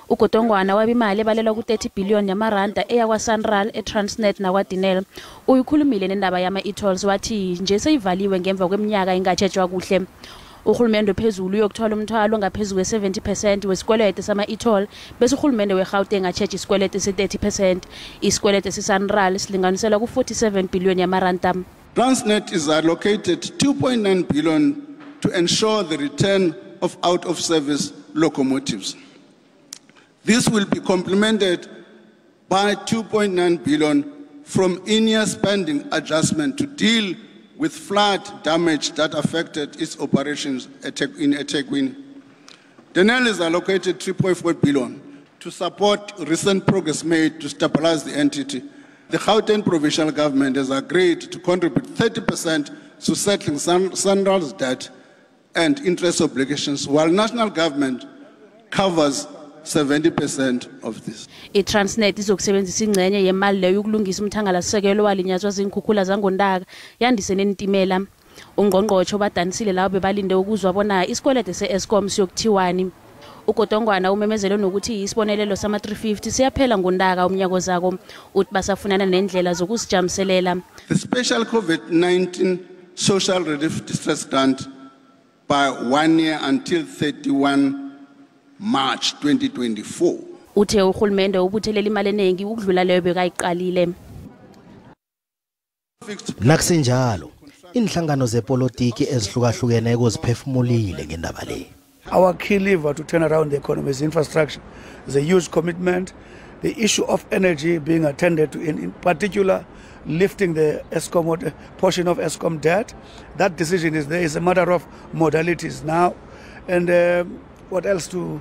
uGodongwana wabimali ebalela ku-30 billion yamaranda eyakwa-Sanral, eTransnet nakwa-Dinel. Uyikhulumile nendaba yama-e-tolls wathi nje seyivaliwe ngemva kweminyaka engatshejwa kuhle. Uhulumende phezulu uyokuthola umthwalo ngaphezu kwe-70% wesikwelede sama-e-toll bese uhulumende weGauteng atsheja isikwelede se-30%. Isikwelede se-Sanral silinganiselwa ku-47 billion yamaranda. Transnet is allocated 2.9 billion to ensure the return of out-of-service locomotives. This will be complemented by 2.9 billion from in-year spending adjustment to deal with flood damage that affected its operations in eThekwini. Denel is allocated 3.4 billion to support recent progress made to stabilize the entity. The Gauteng provincial government has agreed to contribute 30% to settling Sanral's debt and interest obligations, while national government covers 70% of this. I-Transnet izokusebenzisa ingcenye yemali leyo ukulungisa umthangalasisekelo walinyazwa ziinkhukhula zangondaka yandise nenitimela. Ungqongqotjhe obadanisile labo bebalinde ukuzwa bona isikwelede se-Eskom siyokuthiwani. uGodongwana umemezele nokuthi isibonelelo sama-350 siyaphela ngondaka umnyaka zako uthi basafunana nendlela zokusijamiselela. The special COVID-19 social relief distress grant by 1 year until 31 March 2024. Uthe uhulumende ubuthelela imali eningi ukudlula leyo bekayiqalile. Nazisenjalo inhlangano zepolitiki ezihlukahlukene eziphefumulile ngendaba le. Our key lever to turn around the economy is infrastructure. There's a huge commitment. The issue of energy being attended to, in particular, lifting the Eskom portion of Eskom debt. That decision is there. It's a matter of modalities now. And what else to...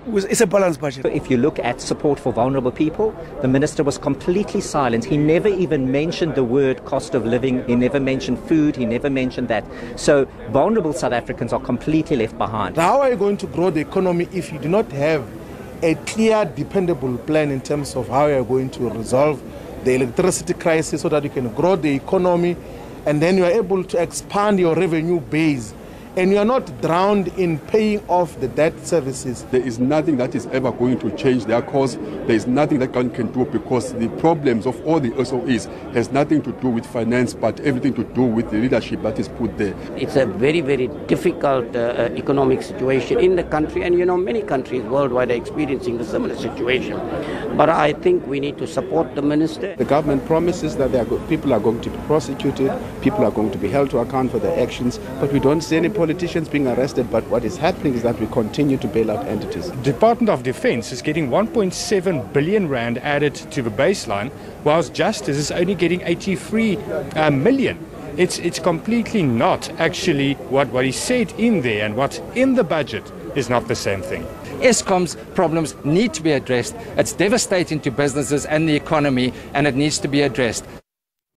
it's a balanced budget. If you look at support for vulnerable people, the minister was completely silent. He never even mentioned the word cost of living. He never mentioned food. He never mentioned that. So vulnerable South Africans are completely left behind. How are you going to grow the economy if you do not have a clear, dependable plan in terms of how you are going to resolve the electricity crisis so that you can grow the economy and then you are able to expand your revenue base? And you are not drowned in paying off the debt services. There is nothing that is ever going to change their cause. There is nothing that government can do because the problems of all the SOEs has nothing to do with finance, but everything to do with the leadership that is put there. It's a very, very difficult economic situation in the country, and many countries worldwide are experiencing a similar situation. But I think we need to support the minister. The government promises that people are going to be prosecuted, people are going to be held to account for their actions, but we don't see any politicians being arrested. But what is happening is that we continue to bail out entities. The Department of Defence is getting 1.7 billion rand added to the baseline, whilst Justice is only getting 83 million. It's completely not actually what he said in there, and what's in the budget is not the same thing. Eskom's problems need to be addressed. It's devastating to businesses and the economy, and it needs to be addressed.